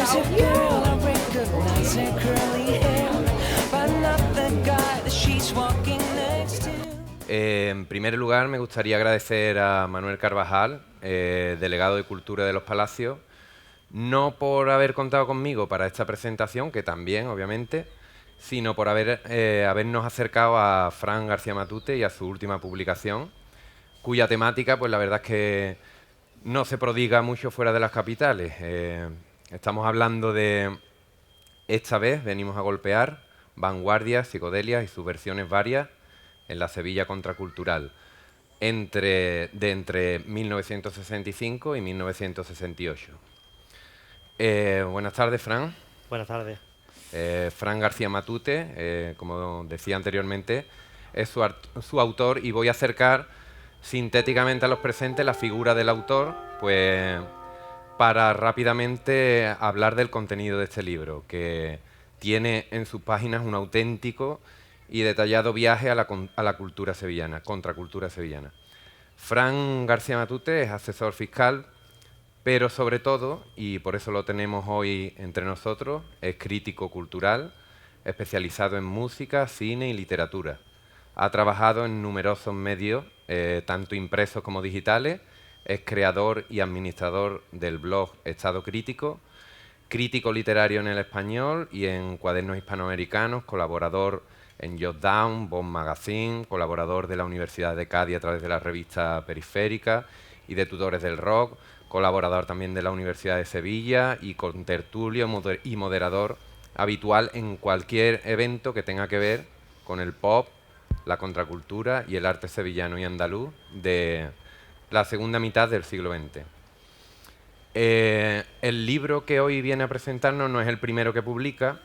There's a girl I recognize her curly hair, but not the guy that she's walking next to. En primer lugar, me gustaría agradecer a Manuel Carvajal, delegado de Cultura de los Palacios, no por haber contado conmigo para esta presentación, que también, obviamente, sino por habernos acercado a Fran García Matute y a su última publicación, cuya temática, pues la verdad es que no se prodiga mucho fuera de las capitales. Estamos hablando de Esta vez venimos a golpear, vanguardias, psicodelias y sus versiones varias en la Sevilla contracultural, entre 1965 y 1968. Buenas tardes, Fran. Buenas tardes. Fran García Matute, como decía anteriormente, es su autor, y voy a acercar sintéticamente a los presentes la figura del autor, pues para rápidamente hablar del contenido de este libro, que tiene en sus páginas un auténtico y detallado viaje a la cultura sevillana, contracultura sevillana. Fran García Matute es asesor fiscal, pero sobre todo, y por eso lo tenemos hoy entre nosotros, es crítico cultural, especializado en música, cine y literatura. Ha trabajado en numerosos medios, tanto impresos como digitales. Es creador y administrador del blog Estado Crítico, crítico literario en El Español y en Cuadernos Hispanoamericanos, colaborador en Jotdown, Bomb Magazine, colaborador de la Universidad de Cádiz a través de la revista Periférica y de Tutores del Rock, colaborador también de la Universidad de Sevilla y contertulio y moderador habitual en cualquier evento que tenga que ver con el pop, la contracultura y el arte sevillano y andaluz de la segunda mitad del siglo XX. El libro que hoy viene a presentarnos no es el primero que publica.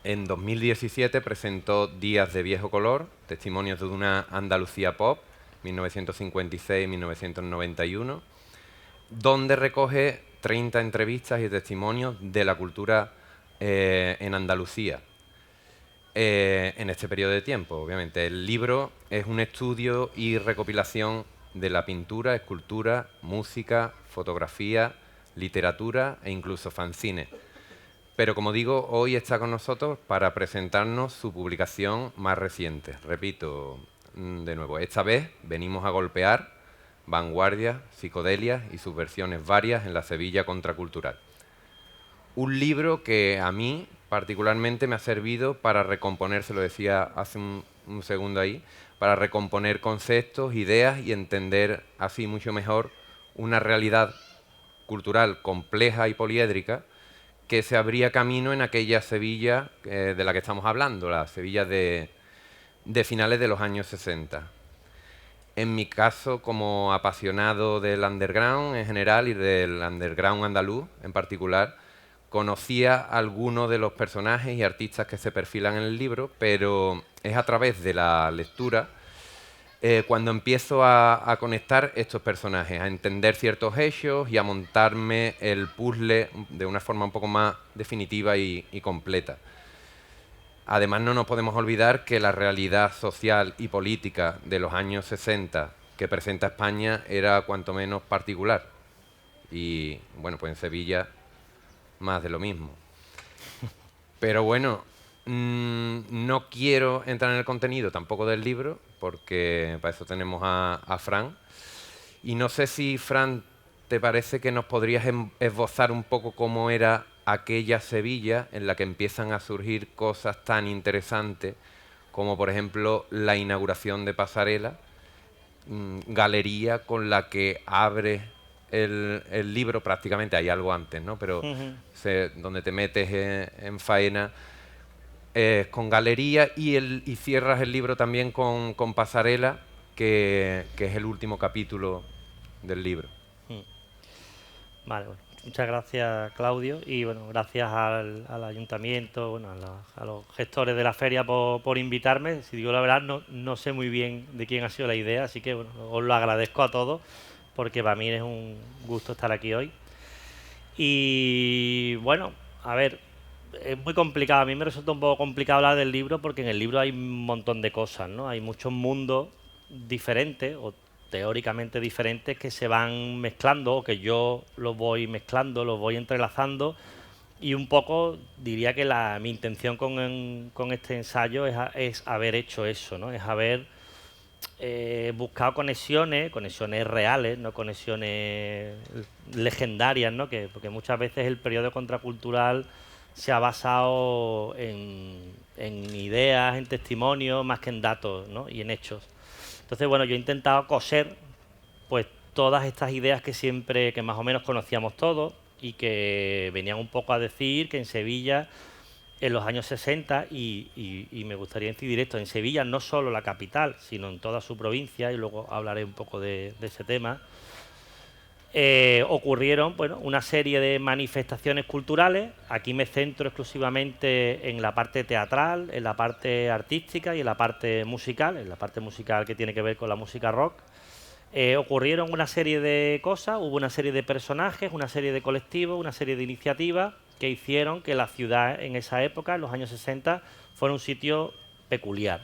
En 2017 presentó Días de Viejo Color, testimonios de una Andalucía pop, 1956-1991, donde recoge 30 entrevistas y testimonios de la cultura en Andalucía en este periodo de tiempo. Obviamente, el libro es un estudio y recopilación de la pintura, escultura, música, fotografía, literatura e incluso fanzine. Pero como digo, hoy está con nosotros para presentarnos su publicación más reciente. Repito de nuevo, esta vez venimos a golpear vanguardias, psicodelias y sus versiones varias en la Sevilla contracultural. Un libro que a mí particularmente me ha servido para recomponer, se lo decía hace un segundo ahí, para recomponer conceptos, ideas y entender así mucho mejor una realidad cultural compleja y poliédrica que se abría camino en aquella Sevilla de la que estamos hablando, la Sevilla de finales de los años 60. En mi caso, como apasionado del underground en general y del underground andaluz en particular, conocía a algunos de los personajes y artistas que se perfilan en el libro, pero es a través de la lectura cuando empiezo a conectar estos personajes, a entender ciertos hechos y a montarme el puzzle de una forma un poco más definitiva y completa. Además, no nos podemos olvidar que la realidad social y política de los años 60 que presenta España era cuanto menos particular. Y bueno, pues en Sevilla más de lo mismo. Pero bueno, no quiero entrar en el contenido tampoco del libro, porque para eso tenemos a Fran. Y no sé si, Fran, te parece que nos podrías esbozar un poco cómo era aquella Sevilla en la que empiezan a surgir cosas tan interesantes como, por ejemplo, la inauguración de Pasarela, galería con la que abre el libro, prácticamente hay algo antes, ¿no? Pero donde te metes en faena con galería y cierras el libro también con Pasarela, que es el último capítulo del libro. Vale, bueno, muchas gracias, Claudio, y bueno, gracias al ayuntamiento, bueno, a los gestores de la feria por invitarme. Si digo la verdad, no sé muy bien de quién ha sido la idea, así que bueno, os lo agradezco a todos, porque para mí es un gusto estar aquí hoy. Y bueno, a ver, es muy complicado. A mí me resulta un poco complicado hablar del libro porque en el libro hay un montón de cosas, ¿no? Hay muchos mundos diferentes o teóricamente diferentes que se van mezclando o que yo los voy mezclando, los voy entrelazando Y un poco diría que mi intención con este ensayo es haber hecho eso, ¿no? Es haber buscado conexiones reales, no conexiones legendarias, ¿no? Porque muchas veces el periodo contracultural se ha basado en ideas, en testimonios, más que en datos, ¿no? Y en hechos. Entonces, bueno, yo he intentado coser pues todas estas ideas que más o menos conocíamos todos y que venían un poco a decir que en Sevilla, en los años 60, y me gustaría incidir esto, en Sevilla no solo la capital, sino en toda su provincia, y luego hablaré un poco de ese tema, ocurrieron, bueno, una serie de manifestaciones culturales. Aquí me centro exclusivamente en la parte teatral, en la parte artística y en la parte musical que tiene que ver con la música rock. Ocurrieron una serie de cosas, hubo una serie de personajes, una serie de colectivos, una serie de iniciativas que hicieron que la ciudad en esa época, en los años 60, fuera un sitio peculiar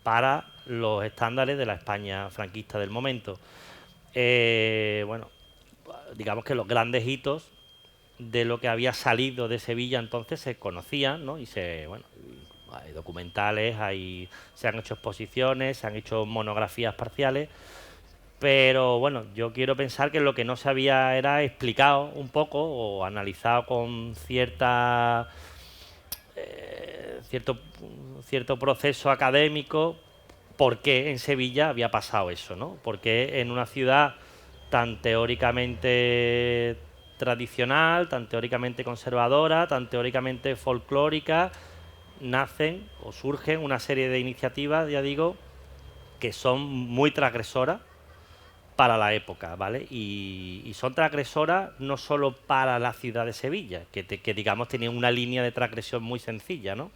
para los estándares de la España franquista del momento. Bueno, digamos que los grandes hitos de lo que había salido de Sevilla entonces se conocían, ¿no? Bueno, hay documentales, se han hecho exposiciones, se han hecho monografías parciales, pero bueno, yo quiero pensar que lo que no se había era explicado un poco o analizado con cierto, cierto proceso académico por qué en Sevilla había pasado eso, ¿no? Por qué en una ciudad tan teóricamente tradicional, tan teóricamente conservadora, tan teóricamente folclórica, nacen o surgen una serie de iniciativas, ya digo, que son muy transgresoras para la época, ¿vale? Y son transgresoras no solo para la ciudad de Sevilla, que digamos tenía una línea de transgresión muy sencilla, ¿no?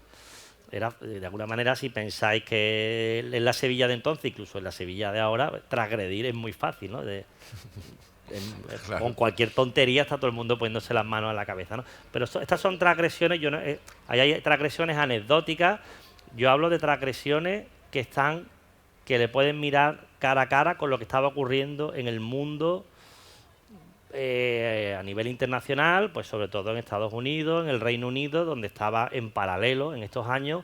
Era, de alguna manera, si pensáis que en la Sevilla de entonces, incluso en la Sevilla de ahora, transgredir es muy fácil, ¿no? Claro. Con cualquier tontería está todo el mundo poniéndose las manos a la cabeza, ¿no? Pero estas son transgresiones, hay transgresiones anecdóticas, yo hablo de transgresiones que le pueden mirar cara a cara con lo que estaba ocurriendo en el mundo a nivel internacional, pues sobre todo en Estados Unidos, en el Reino Unido, donde estaba en paralelo en estos años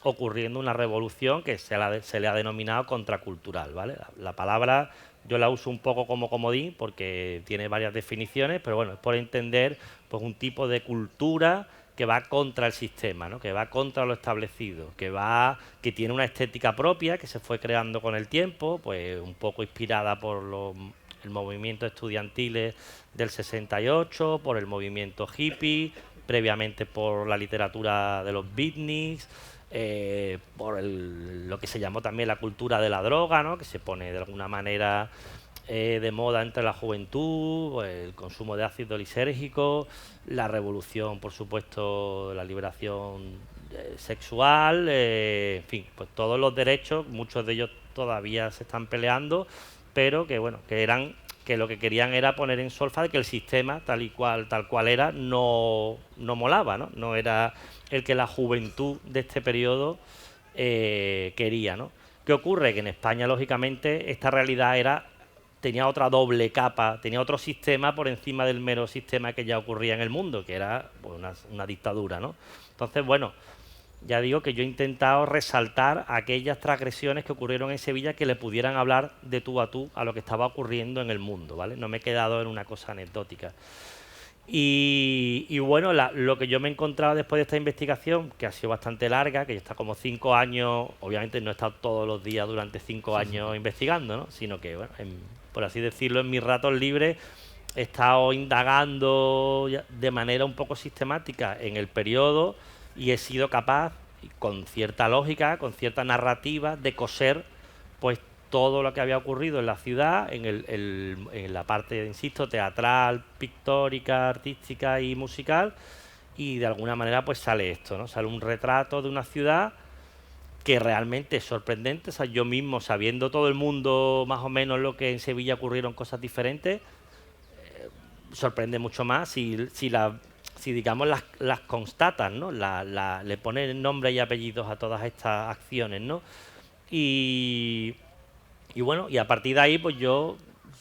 ocurriendo una revolución que se le ha denominado contracultural, ¿vale? La palabra yo la uso un poco como comodín porque tiene varias definiciones, pero bueno, es por entender pues un tipo de cultura que va contra el sistema, ¿no? Que va contra lo establecido, que tiene una estética propia que se fue creando con el tiempo, pues un poco inspirada por el movimiento estudiantil del 68, por el movimiento hippie, previamente por la literatura de los beatniks, por lo que se llamó también la cultura de la droga, ¿no? Que se pone de alguna manera de moda entre la juventud, pues, el consumo de ácido lisérgico, la revolución, por supuesto, la liberación sexual, en fin, pues todos los derechos, muchos de ellos todavía se están peleando, pero que bueno, que lo que querían era poner en solfa de que el sistema tal cual era no molaba, ¿no? No era el que la juventud de este periodo quería, ¿no? ¿Qué ocurre? Que en España, lógicamente, esta realidad tenía otra doble capa, tenía otro sistema por encima del mero sistema que ya ocurría en el mundo, que era pues, una dictadura, ¿no? Entonces, bueno, ya digo que yo he intentado resaltar aquellas transgresiones que ocurrieron en Sevilla que le pudieran hablar de tú a lo que estaba ocurriendo en el mundo, ¿vale? No me he quedado en una cosa anecdótica. Y bueno, lo que yo me he encontrado después de esta investigación, que ha sido bastante larga, que ya está como 5 años, obviamente no he estado todos los días durante 5 años investigando, ¿no? Sino que, bueno, por así decirlo, en mis ratos libres he estado indagando de manera un poco sistemática en el periodo y he sido capaz, con cierta lógica, con cierta narrativa, de coser pues todo lo que había ocurrido en la ciudad, en la parte, insisto, teatral, pictórica, artística y musical, y de alguna manera pues sale esto, ¿no? Sale un retrato de una ciudad que realmente es sorprendente. O sea, yo mismo, sabiendo todo el mundo más o menos lo que en Sevilla ocurrieron cosas diferentes, sorprende mucho más si digamos las constatan, ¿no? Le ponen nombre y apellidos a todas estas acciones, ¿no? Y bueno, y a partir de ahí pues yo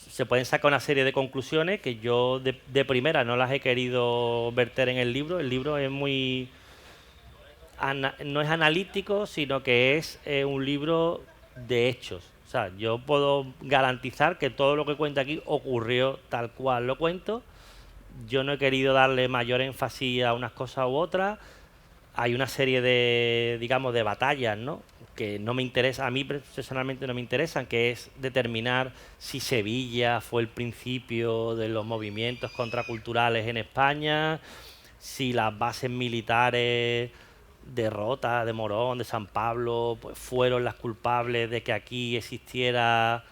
se pueden sacar una serie de conclusiones que yo de primera no las he querido verter en el libro. El libro es muy... no es analítico, sino que es un libro de hechos. O sea, yo puedo garantizar que todo lo que cuento aquí ocurrió tal cual lo cuento. Yo no he querido darle mayor énfasis a unas cosas u otras. Hay una serie de, digamos, de batallas, ¿no?, que no me interesa, a mí personalmente no me interesan, que es determinar si Sevilla fue el principio de los movimientos contraculturales en España, si las bases militares de Rota, de Morón, de San Pablo, pues fueron las culpables de que aquí existiera...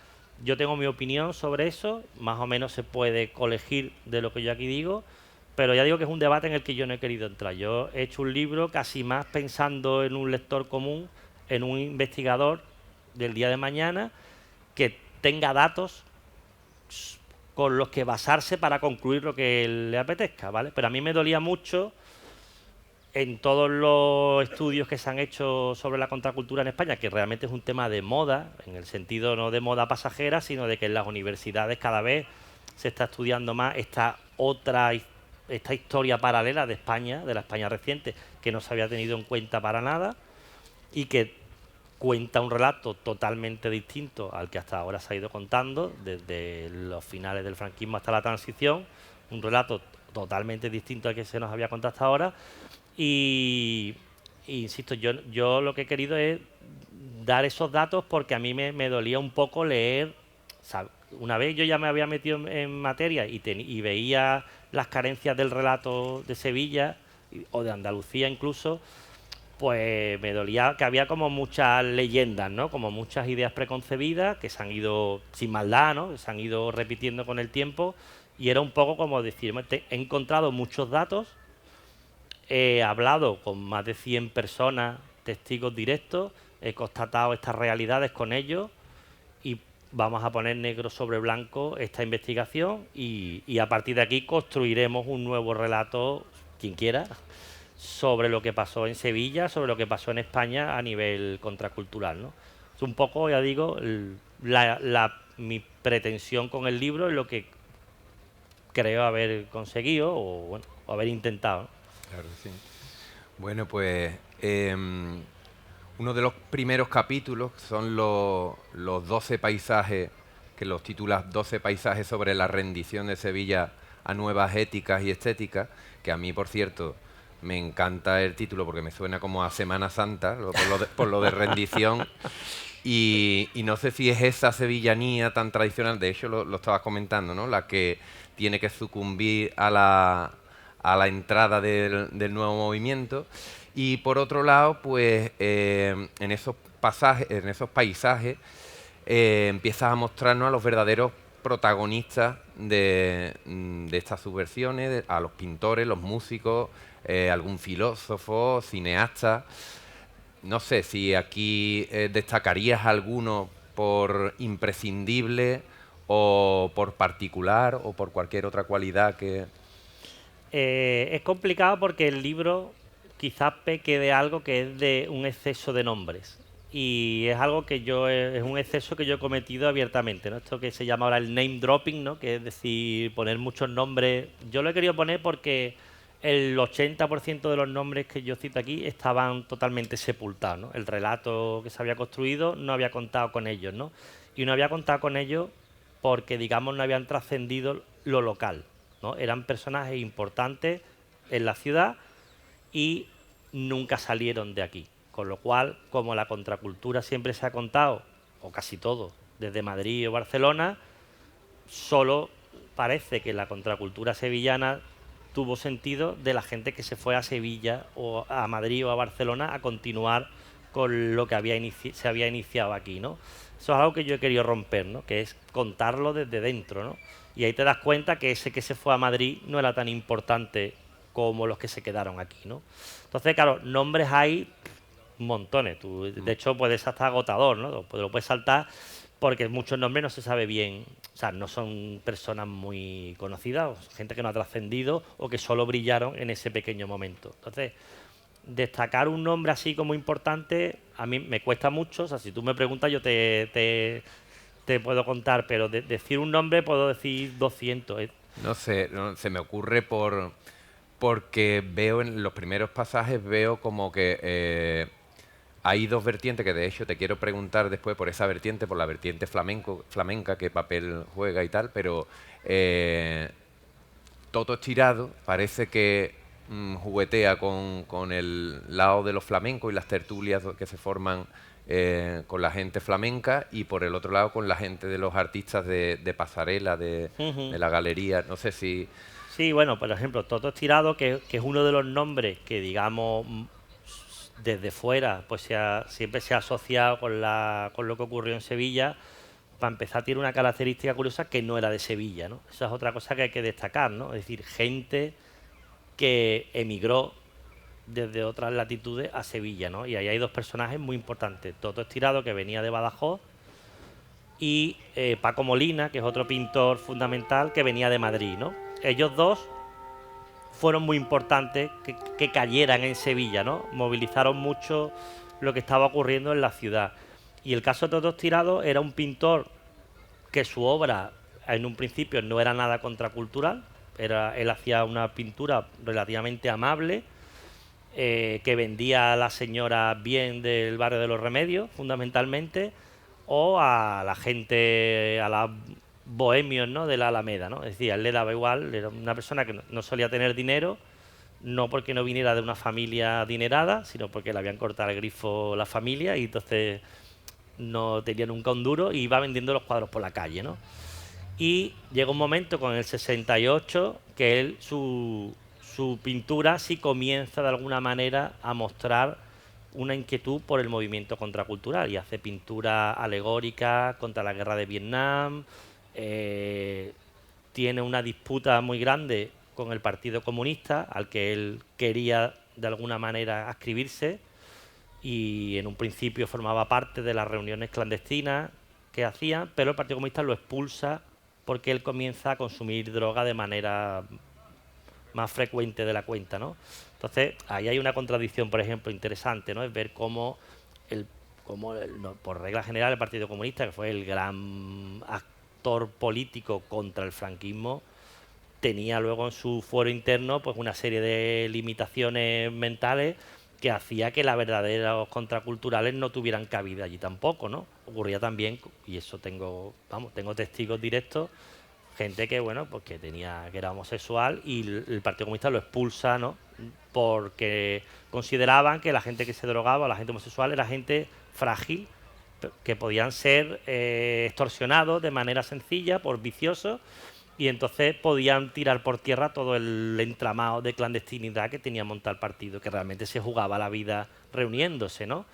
Yo tengo mi opinión sobre eso, más o menos se puede colegir de lo que yo aquí digo, pero ya digo que es un debate en el que yo no he querido entrar. Yo he hecho un libro casi más pensando en un lector común, en un investigador del día de mañana, que tenga datos con los que basarse para concluir lo que le apetezca, ¿vale? Pero a mí me dolía mucho en todos los estudios que se han hecho sobre la contracultura en España, que realmente es un tema de moda, en el sentido no de moda pasajera, sino de que en las universidades cada vez se está estudiando más esta historia paralela de España, de la España reciente, que no se había tenido en cuenta para nada y que cuenta un relato totalmente distinto al que hasta ahora se ha ido contando, desde los finales del franquismo hasta la transición, un relato totalmente distinto al que se nos había contado hasta ahora. Y insisto, yo lo que he querido es dar esos datos porque a mí me dolía un poco leer, ¿sabes? Una vez yo ya me había metido en materia y veía las carencias del relato de Sevilla o de Andalucía incluso, pues me dolía que había como muchas leyendas, ¿no? Como muchas ideas preconcebidas que se han ido, sin maldad, ¿no?, se han ido repitiendo con el tiempo, y era un poco como decir, he encontrado muchos datos, he hablado con más de 100 personas, testigos directos, he constatado estas realidades con ellos y vamos a poner negro sobre blanco esta investigación y a partir de aquí construiremos un nuevo relato, quien quiera, sobre lo que pasó en Sevilla, sobre lo que pasó en España a nivel contracultural, ¿no? Es un poco, ya digo, mi pretensión con el libro es lo que creo haber conseguido o bueno, o haber intentado, ¿no? Claro, sí. Bueno, pues uno de los primeros capítulos son los 12 paisajes, que los titulas 12 paisajes sobre la rendición de Sevilla a nuevas éticas y estéticas, que a mí, por cierto, me encanta el título porque me suena como a Semana Santa, por lo de rendición. Y no sé si es esa sevillanía tan tradicional, de hecho lo estabas comentando, ¿no?, la que tiene que sucumbir a la entrada del nuevo movimiento. Y por otro lado, pues en esos paisajes, empiezas a mostrarnos a los verdaderos protagonistas de estas subversiones, a los pintores, los músicos, algún filósofo, cineasta. No sé si aquí destacarías alguno por imprescindible o por particular o por cualquier otra cualidad que... Es complicado porque el libro quizás peque de algo que es de un exceso de nombres. Y es algo que es un exceso que yo he cometido abiertamente, ¿no? Esto que se llama ahora el name dropping, ¿no?, que es decir, poner muchos nombres. Yo lo he querido poner porque el 80% de los nombres que yo cito aquí estaban totalmente sepultados, ¿no? El relato que se había construido no había contado con ellos, ¿no? Y no había contado con ellos porque, digamos, no habían trascendido lo local, ¿no? Eran personajes importantes en la ciudad y nunca salieron de aquí. Con lo cual, como la contracultura siempre se ha contado, o casi todo, desde Madrid o Barcelona, solo parece que la contracultura sevillana tuvo sentido de la gente que se fue a Sevilla o a Madrid o a Barcelona a continuar con lo que se había iniciado aquí, ¿no? Eso es algo que yo he querido romper, ¿no?, que es contarlo desde dentro, ¿no? Y ahí te das cuenta que ese que se fue a Madrid no era tan importante como los que se quedaron aquí, ¿no? Entonces, claro, nombres hay montones. Tú, de hecho, puedes hasta agotador, ¿no? Lo puedes saltar porque muchos nombres no se sabe bien, o sea, no son personas muy conocidas, o gente que no ha trascendido o que solo brillaron en ese pequeño momento. Entonces, destacar un nombre así como importante a mí me cuesta mucho. O sea, si tú me preguntas, yo te te puedo contar, pero decir un nombre puedo decir 200. No sé, se me ocurre porque veo en los primeros pasajes, veo como que hay dos vertientes que de hecho te quiero preguntar después por esa vertiente, por la vertiente flamenca, qué papel juega y tal, pero Toto Estirado parece que juguetea con el lado de los flamencos y las tertulias que se forman con la gente flamenca y por el otro lado con la gente de los artistas de pasarela, de la galería. No sé si... Sí, bueno, por ejemplo, Toto Estirado, que es uno de los nombres que, digamos, desde fuera, pues siempre se ha asociado con lo que ocurrió en Sevilla. Para empezar, tiene una característica curiosa que no era de Sevilla, ¿no? Esa es otra cosa que hay que destacar, ¿no? Es decir, gente que emigró desde otras latitudes a Sevilla, ¿no? Y ahí hay dos personajes muy importantes. Toto Estirado, que venía de Badajoz, y Paco Molina, que es otro pintor fundamental, que venía de Madrid, ¿no? Ellos dos fueron muy importantes que cayeran en Sevilla, ¿no? Movilizaron mucho lo que estaba ocurriendo en la ciudad. Y el caso de Toto Estirado era un pintor que su obra en un principio no era nada contracultural, él hacía una pintura relativamente amable, que vendía a las señoras bien del barrio de los Remedios, fundamentalmente, o a la gente, a los bohemios, ¿no?, de la Alameda, ¿no? Es decir, a él le daba igual, era una persona que no solía tener dinero, no porque no viniera de una familia adinerada, sino porque le habían cortado el grifo la familia y entonces no tenía nunca un duro y iba vendiendo los cuadros por la calle, ¿no? Y llega un momento con el 68 que él, su pintura sí comienza de alguna manera a mostrar una inquietud por el movimiento contracultural y hace pintura alegórica contra la guerra de Vietnam, tiene una disputa muy grande con el Partido Comunista, al que él quería de alguna manera adscribirse, y en un principio formaba parte de las reuniones clandestinas que hacían, pero el Partido Comunista lo expulsa porque él comienza a consumir droga de manera más frecuente de la cuenta, ¿no? Entonces, ahí hay una contradicción, por ejemplo, interesante, ¿no? Es ver cómo, no, por regla general, el Partido Comunista, que fue el gran actor político contra el franquismo, tenía luego en su fuero interno pues una serie de limitaciones mentales que hacía que las verdaderos contraculturales no tuvieran cabida allí tampoco, ¿no? Ocurría también, y eso tengo testigos directos, gente que, bueno, pues que era homosexual y el Partido Comunista lo expulsa, ¿no? Porque consideraban que la gente que se drogaba, la gente homosexual, era gente frágil, que podían ser extorsionados de manera sencilla por viciosos, y entonces podían tirar por tierra todo el entramado de clandestinidad que tenía montado el partido, que realmente se jugaba la vida reuniéndose, ¿no?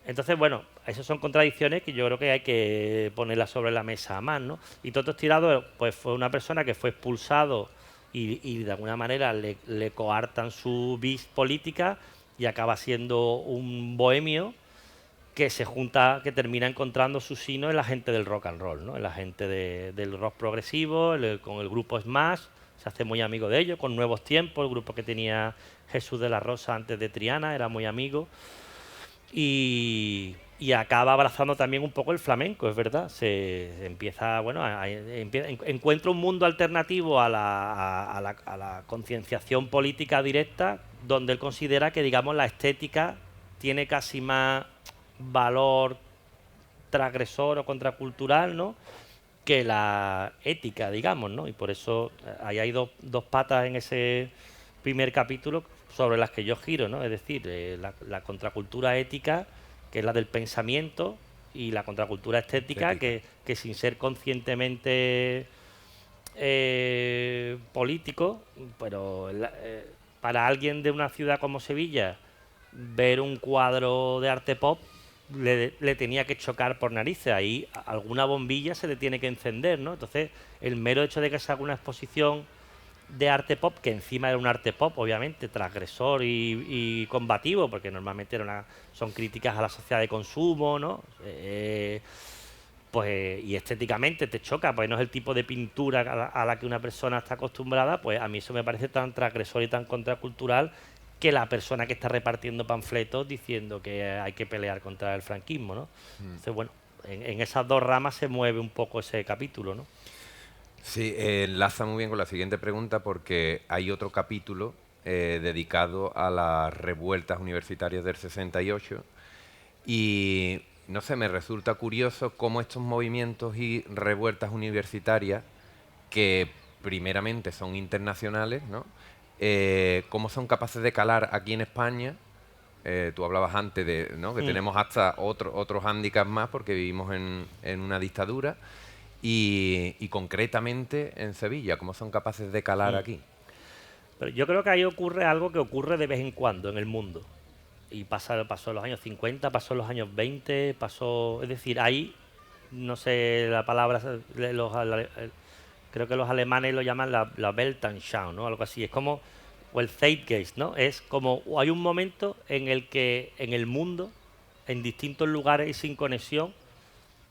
Entonces, bueno, esas son contradicciones que yo creo que hay que ponerlas sobre la mesa más, ¿no? Y Toto Estirado, pues fue una persona que fue expulsado y de alguna manera le coartan su vis política y acaba siendo un bohemio que se junta, que termina encontrando su sino en la gente del rock and roll, ¿no? En la gente del rock progresivo, con el grupo Smash, se hace muy amigo de ellos, con Nuevos Tiempos, el grupo que tenía Jesús de la Rosa antes de Triana, era muy amigo. Y acaba abrazando también un poco el flamenco, es verdad. Se empieza, bueno, encuentra un mundo alternativo a la concienciación política directa, donde él considera que, digamos, la estética tiene casi más valor transgresor o contracultural, ¿no?, que la ética, digamos, ¿no? Y por eso ahí hay dos patas en ese primer capítulo sobre las que yo giro, ¿no? Es decir, la contracultura ética, que es la del pensamiento, y la contracultura estética, que sin ser conscientemente político, pero para alguien de una ciudad como Sevilla, ver un cuadro de arte pop le tenía que chocar por narices. Ahí alguna bombilla se le tiene que encender, ¿no? Entonces, el mero hecho de que se haga una exposición de arte pop, que encima era un arte pop, obviamente, transgresor y combativo, porque normalmente son críticas a la sociedad de consumo, ¿no? Pues, y estéticamente te choca, pues no es el tipo de pintura a la que una persona está acostumbrada, pues a mí eso me parece tan transgresor y tan contracultural que la persona que está repartiendo panfletos diciendo que hay que pelear contra el franquismo, ¿no? Entonces, bueno, en esas dos ramas se mueve un poco ese capítulo, ¿no? Sí, enlaza muy bien con la siguiente pregunta porque hay otro capítulo dedicado a las revueltas universitarias del 68 y no sé, me resulta curioso cómo estos movimientos y revueltas universitarias, que primeramente son internacionales, ¿no? Cómo son capaces de calar aquí en España. Tú hablabas antes de, ¿no?, que tenemos hasta otros hándicaps más porque vivimos en una dictadura y concretamente en Sevilla, cómo son capaces de calar aquí. Pero yo creo que ahí ocurre algo que ocurre de vez en cuando en el mundo. Y pasó en los años 50, pasó en los años 20, pasó... Es decir, ahí, no sé la palabra, creo que los alemanes lo llaman la Weltanschauung, ¿no? Algo así. Es como... O el Zeitgeist, ¿no? Es como... Hay un momento en el que en el mundo, en distintos lugares y sin conexión,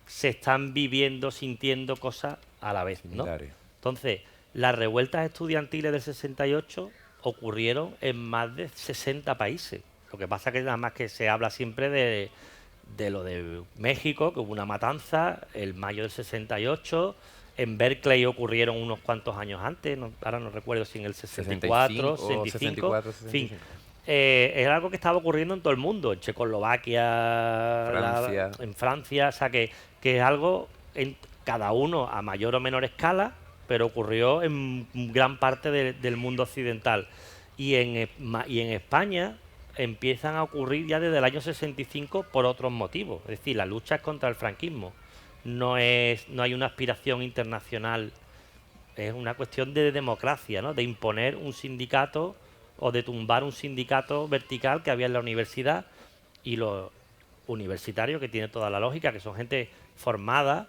se están viviendo, sintiendo cosas a la vez, ¿no? Similares. Entonces, las revueltas estudiantiles del 68 ocurrieron en más de 60 países. Lo que pasa que nada más que se habla siempre de lo de México, que hubo una matanza, el mayo del 68. En Berkeley ocurrieron unos cuantos años antes, ahora no recuerdo si en el 64, 65, 64, en fin. 65. Era algo que estaba ocurriendo en todo el mundo, en Checoslovaquia, Francia. en Francia, o sea que es algo en cada uno a mayor o menor escala, pero ocurrió en gran parte del mundo occidental. Y en España empiezan a ocurrir ya desde el año 65 por otros motivos. Es decir, la lucha es contra el franquismo. No hay una aspiración internacional, es una cuestión de democracia, ¿no? De imponer un sindicato o de tumbar un sindicato vertical que había en la universidad, y los universitarios, que tiene toda la lógica, que son gente formada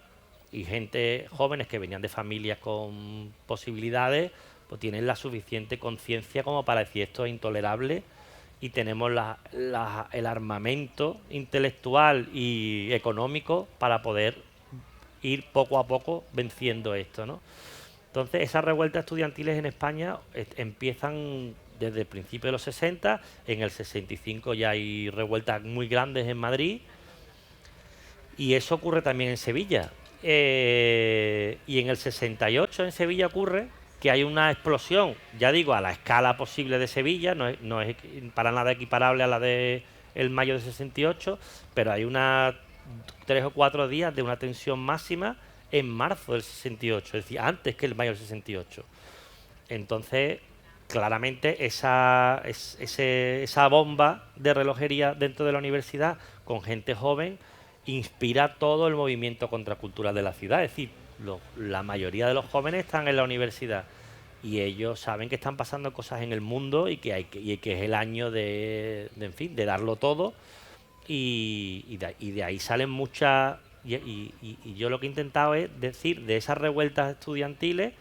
y gente jóvenes que venían de familias con posibilidades, pues tienen la suficiente conciencia como para decir esto es intolerable, y tenemos el armamento intelectual y económico para poder ir poco a poco venciendo esto, ¿no? Entonces, esas revueltas estudiantiles en España empiezan desde el principio de los 60, en el 65 ya hay revueltas muy grandes en Madrid, y eso ocurre también en Sevilla. Y en el 68 en Sevilla ocurre que hay una explosión, ya digo, a la escala posible de Sevilla, no es para nada equiparable a la de el mayo de 68, pero hay 3 o 4 días de una tensión máxima en marzo del 68, es decir, antes que el mayo del 68. Entonces, claramente esa bomba de relojería dentro de la universidad con gente joven inspira todo el movimiento contracultural de la ciudad. Es decir, la mayoría de los jóvenes están en la universidad y ellos saben que están pasando cosas en el mundo y que es el año en fin, de darlo todo, y de ahí salen muchas... Y yo lo que he intentado es decir de esas revueltas estudiantiles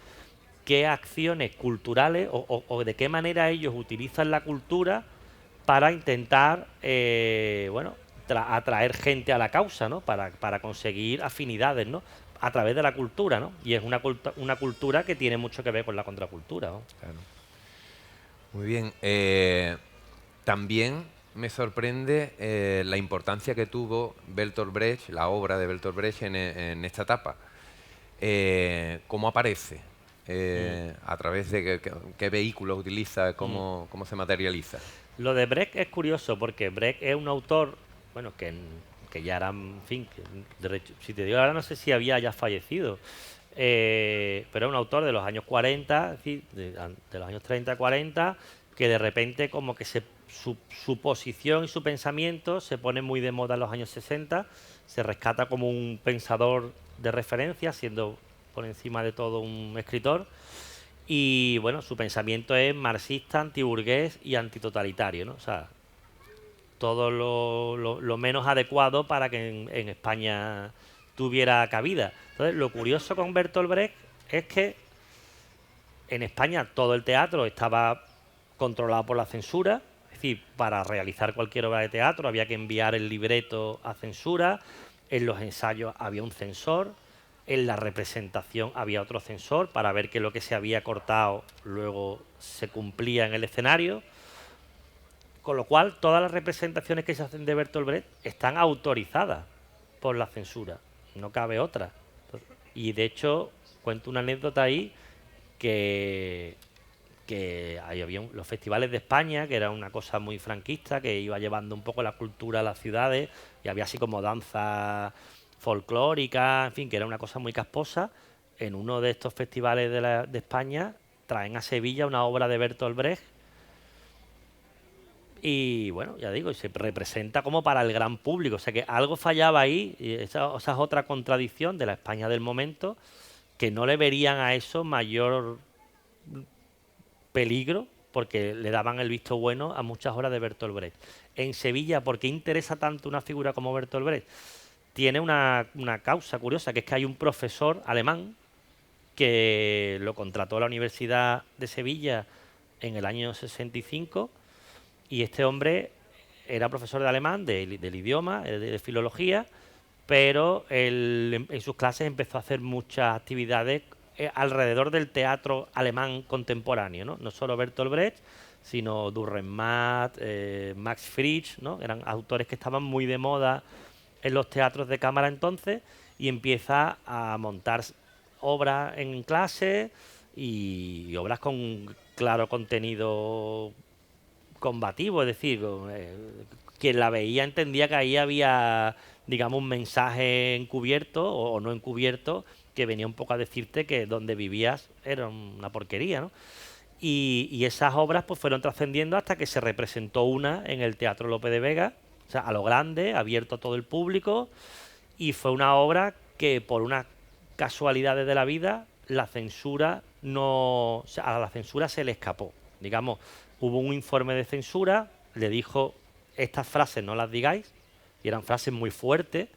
qué acciones culturales o de qué manera ellos utilizan la cultura para intentar atraer gente a la causa, ¿no? Para conseguir afinidades, ¿no? A través de la cultura, ¿no? Y es una cultura que tiene mucho que ver con la contracultura, ¿no? Claro. Muy bien. También me sorprende la importancia que tuvo Bertolt Brecht, la obra de Bertolt Brecht en esta etapa. ¿Cómo aparece? ¿A través de qué vehículos utiliza? ¿Cómo se materializa? Lo de Brecht es curioso porque Brecht es un autor, bueno, que ya era, en fin, si te digo ahora no sé si había ya fallecido, pero es un autor de los años 40, es decir, de los años 30-40, que de repente como que su posición y su pensamiento se pone muy de moda en los años 60, se rescata como un pensador de referencia, siendo por encima de todo un escritor, y bueno, su pensamiento es marxista, antiburgués y antitotalitario, ¿no? O sea, todo lo menos adecuado para que en España tuviera cabida. Entonces, lo curioso con Bertolt Brecht es que en España todo el teatro estaba controlado por la censura, es decir, para realizar cualquier obra de teatro había que enviar el libreto a censura, en los ensayos había un censor, en la representación había otro censor para ver que lo que se había cortado luego se cumplía en el escenario. Con lo cual, todas las representaciones que se hacen de Bertolt Brecht están autorizadas por la censura. no cabe otra. Y de hecho, cuento una anécdota ahí que ahí había los festivales de España, que era una cosa muy franquista, que iba llevando un poco la cultura a las ciudades, y había así como danza folclórica, en fin, que era una cosa muy casposa. En uno de estos festivales de España traen a Sevilla una obra de Bertolt Brecht y bueno, ya digo, se representa como para el gran público, o sea que algo fallaba ahí, y esa es otra contradicción de la España del momento, que no le verían a eso mayor peligro porque le daban el visto bueno a muchas obras de Bertolt Brecht. En Sevilla, ¿por qué interesa tanto una figura como Bertolt Brecht? Tiene una causa curiosa, que es que hay un profesor alemán que lo contrató la Universidad de Sevilla en el año 65 y este hombre era profesor de alemán, del idioma, de filología, pero él en sus clases empezó a hacer muchas actividades alrededor del teatro alemán contemporáneo, ¿no? No solo Bertolt Brecht, sino Dürrenmatt, Max Frisch, ¿no? Eran autores que estaban muy de moda en los teatros de cámara entonces, y empieza a montar obras en clase y obras con claro contenido combativo, es decir, quien la veía entendía que ahí había, digamos, un mensaje encubierto o no encubierto que venía un poco a decirte que donde vivías era una porquería, ¿no? Y esas obras pues fueron trascendiendo hasta que se representó una en el Teatro Lope de Vega, o sea, a lo grande, abierto a todo el público, y fue una obra que por unas casualidades de la vida la censura no, o sea, a la censura se le escapó. Digamos, hubo un informe de censura, le dijo estas frases no las digáis, y eran frases muy fuertes,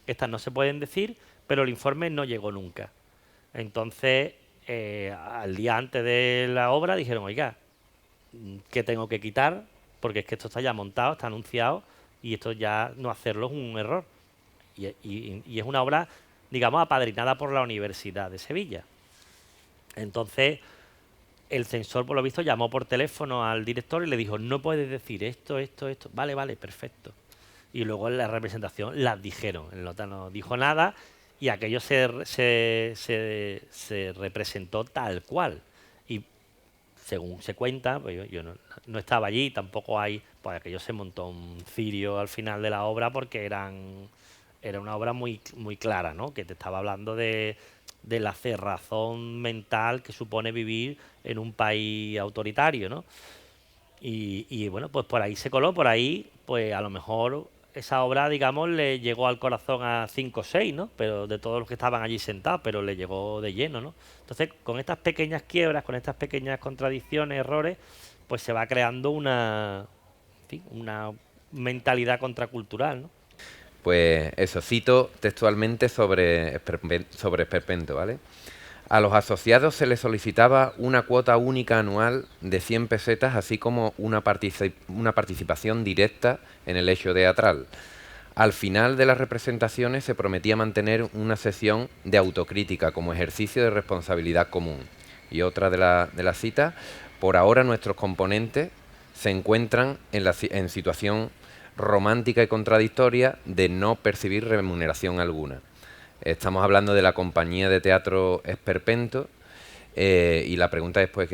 estas no se pueden decir, pero el informe no llegó nunca. Entonces, al día antes de la obra dijeron, oiga, ¿qué tengo que quitar? Porque es que esto está ya montado, está anunciado, y esto ya no hacerlo es un error. Y es una obra, digamos, apadrinada por la Universidad de Sevilla. Entonces, el censor, por lo visto, llamó por teléfono al director y le dijo, no puedes decir esto, esto, esto. Vale, vale, perfecto. Y luego en la representación las dijeron. El nota no dijo nada y aquello se representó tal cual. Y según se cuenta, pues yo no estaba allí, tampoco hay, pues aquello se montó un cirio al final de la obra porque era una obra muy, muy clara, ¿no? Que te estaba hablando de la cerrazón mental que supone vivir en un país autoritario, ¿no? Y bueno, pues por ahí se coló, por ahí, pues a lo mejor esa obra, digamos, le llegó al corazón a 5 o 6, ¿no? Pero de todos los que estaban allí sentados, pero le llegó de lleno, ¿no? Entonces, con estas pequeñas quiebras, con estas pequeñas contradicciones, errores, pues se va creando una, en fin, una mentalidad contracultural, ¿no? Pues eso, cito textualmente sobre Esperpento, ¿vale? A los asociados se les solicitaba una cuota única anual de 100 pesetas, así como una participación directa en el hecho teatral. Al final de las representaciones se prometía mantener una sesión de autocrítica como ejercicio de responsabilidad común. Y otra de las citas, por ahora nuestros componentes se encuentran en situación romántica y contradictoria de no percibir remuneración alguna. Estamos hablando de la compañía de teatro Esperpento y la pregunta es pues,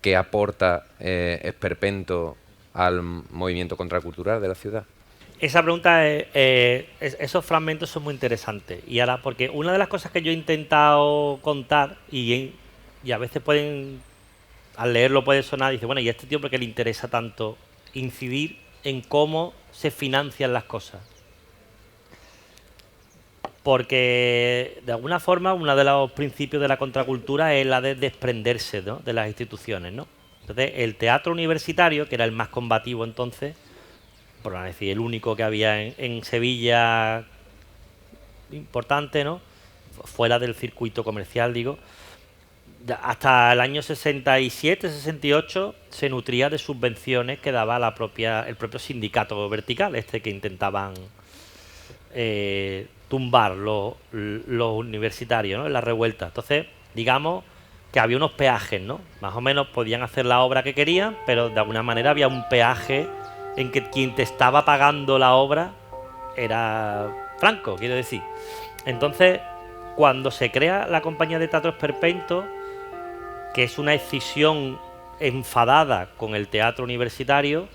¿qué aporta Esperpento al movimiento contracultural de la ciudad? Esa pregunta, esos fragmentos son muy interesantes. Y ahora, porque una de las cosas que yo he intentado contar, y a veces al leerlo puede sonar, dice, bueno, ¿y a este tío por qué le interesa tanto incidir en cómo se financian las cosas? Porque de alguna forma uno de los principios de la contracultura es la de desprenderse, ¿no?, de las instituciones, ¿no? Entonces el teatro universitario, que era el más combativo entonces, por no decir el único que había en Sevilla importante, ¿no?, fuera del circuito comercial, digo, hasta el año 67, 68 se nutría de subvenciones que daba el propio sindicato vertical, que intentaban tumbar los universitarios, ¿no?, en la revuelta. Entonces, digamos que había unos peajes, ¿no? Más o menos podían hacer la obra que querían, pero de alguna manera había un peaje en que quien te estaba pagando la obra era Franco, quiero decir. Entonces, cuando se crea la compañía de teatro Esperpento, que es una escisión enfadada con el teatro universitario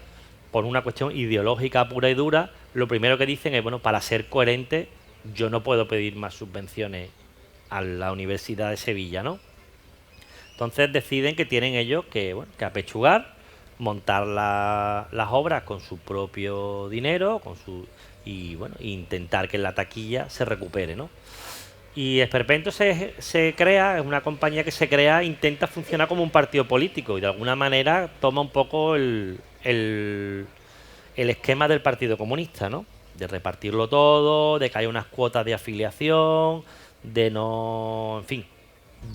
por una cuestión ideológica pura y dura, lo primero que dicen es, bueno, para ser coherente, yo no puedo pedir más subvenciones a la Universidad de Sevilla, ¿no? Entonces deciden que tienen ellos que, bueno, que apechugar, montar las obras con su propio dinero, y bueno, intentar que la taquilla se recupere, ¿no? Y Esperpento se crea, es una compañía que se crea, intenta funcionar como un partido político y de alguna manera toma un poco el esquema del Partido Comunista, ¿no? De repartirlo todo, de que haya unas cuotas de afiliación, de no, en fin,